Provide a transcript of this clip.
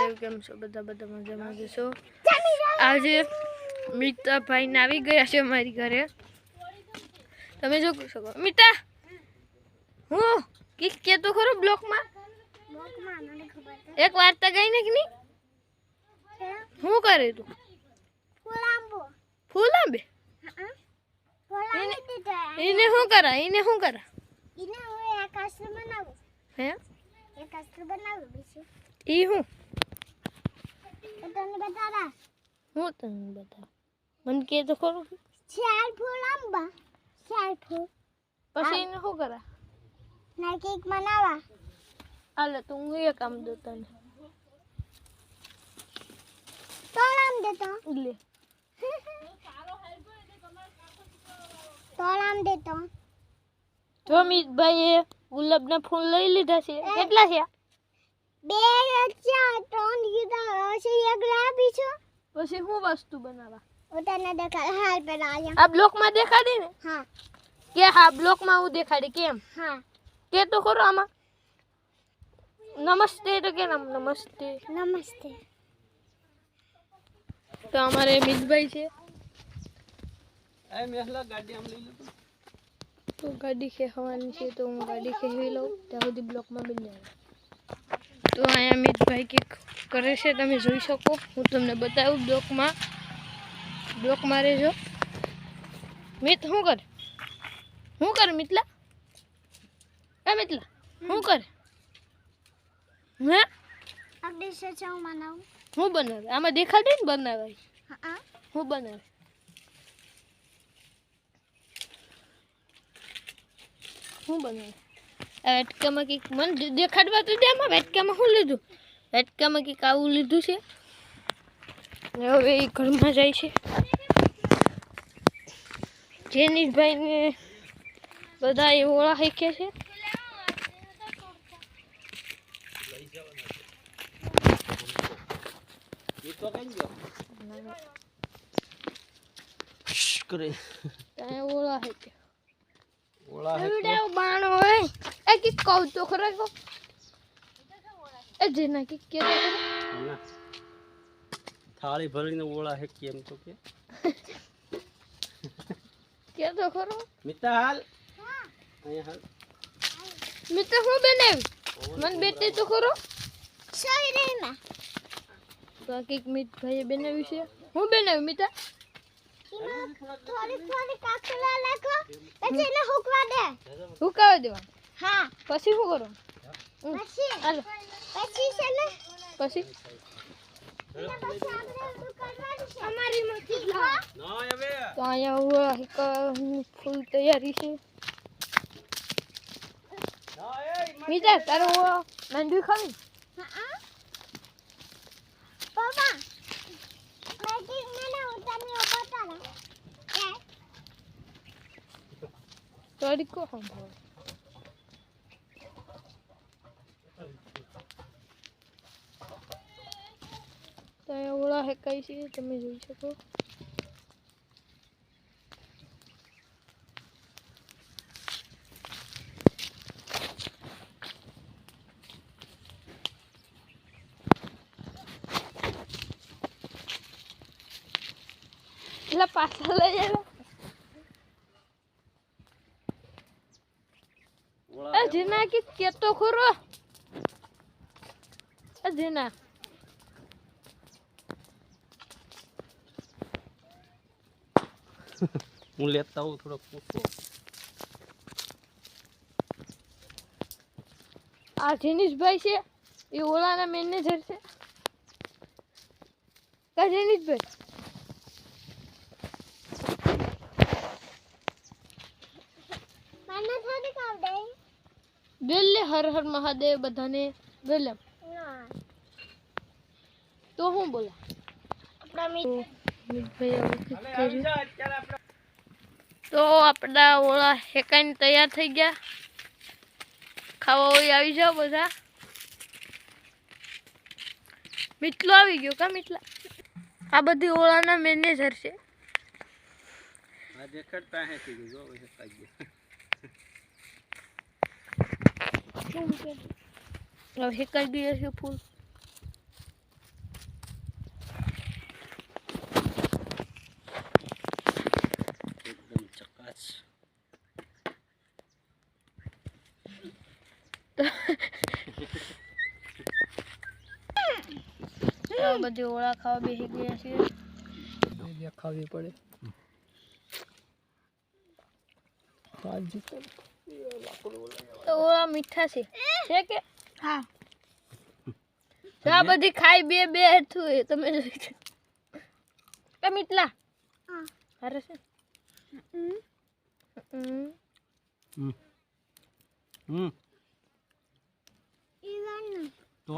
બતાવ્યું કેમ છો બધા બધા મજામાં જશો। આજે મિતા ભાઈ ને આવી ગયા છે મારી ઘરે, તમે જો શકો। મિતા હું કિક કે તો ખરો બ્લોક માં એક વાર્તા ગઈ ને કે ની હું કરે તું ફૂલ આંબે એને હું કરા એને હું કરા એને હું એક આશ્રમ બનાવું હે એક આશ્રમ બનાવું બીજું ઈ હું તને બતાડા હું તને બતા મન કે તો ખરું ચાર ફૂલ આંબા ચાર ફૂલ પછી એને શું કરા ના કેક બનાવવા હાલે તો હું એક કામ દો તને તોડામ દેતો લે તોડામ દેતો જો મિતભાઈએ ગુલાબના ફૂલ લઈ લીધા છે કેટલા છે 2 4 3 લીધા છે એક લાવી છો પછી હું વસ્તુ બનાવવા ઓટાને દેખાડ હાલ પર આયા આ બ્લોક માં દેખાડી ને હા કે હા બ્લોક માં હું દેખાડી કેમ હા કે તો ખરો આમાં નમસ્તે તો કે નામ નમસ્તે નમસ્તે તો અમારે મિતભાઈ છે આ મેહલા ગાડી આમ લઈ લો તો ગાડી ખેવાની છે તો હું ગાડી ખેવી લઉં ત્યાં સુધી બ્લોકમાં બની જાય તો અહીંયા મિતભાઈ કે કરે છે તમે જોઈ શકો હું તમને બતાવું બ્લોકમાં રહેજો મિત શું કરે મિતલા એ મિતલા શું કરે હે આપણે સચાવ મનાવ હું બનાવે આમાં દેખાડે ને બનાવાય હા હું બનાવે હું બનાવે આ વેટકામાં કંઈક મને દેખાડવા તો દે આમાં વેટકામાં શું લીધું વેટકામાં કંઈક આવું લીધું છે હવે એ ઘરમાં જાય છે જેનીશભાઈને બધા એ ઓળા શીખ્યા છે એ તો કઈ ગયો કરે ત્યાં ઓળા શીખ્યા ઓળા હે એવડે બાણો હોય એ કી કહું તો ખરા કો એ જેના કી કે ના થાળી ભરીને ઓળા હે કેમ તો કે તો ખરો મિતા હાલ અહીંયા હાલ મિત્ર હું બનાવી મન બેટે તો ખરો સોઈ રે માં તો આ કઈક મિતભાઈએ બનાવ્યું છે હું બનાવ્યું મિતા થોડી કાકલા લાગો પછી એને હુકવા દે હુકાવા દેવા હા પછી શું કરો પછી હાલો પછી છે ને પછી અમારી મસ્તી ના હવે તો અહીંયા ફૂલ તૈયારી છે ના એ મિતા તારો નાંદું ખાવી હા પાપા મેગી મને ઉતારને બતાલા તારી કો સંભાળ તો અહીંયા ઓળા હેકાય છે તમે જોઈ શકો એટલે પાછા લઈ આવ્યા એ જેના કે કેતો ખરો એ જેના હું લેતા હું થોડો પૂછો આ જેનીશભાઈ છે એ ઓલાના મેનેજર છે કા જેનીશભાઈ મને થોડી કાવ દે બેલે હર હર મહાદેવ બધાને બેલે ના તો હું બોલા આપણા મિતભાઈ તો આપણા ઓળા હેકાઈને તૈયાર થઈ ગયા ખાવા હોય આવી જાઓ બધા મિતલો આવી ગયો કા મિતલા આ બધી ઓળાના મેનેજર છે આ દેખાડતા હે થી જો હવે કાઈ હવે હેકાઈ ગયો છે ફૂલ આ બધી ઓળા ખાવા બેસી ગયા છે ખાવી પડે તો ઓળા મીઠા છે કે હા તો આ બધી ખાઈ બે બે હેઠું એ તમે જોઈ કે મીઠલા હા હારે છે હમ ઈવન તો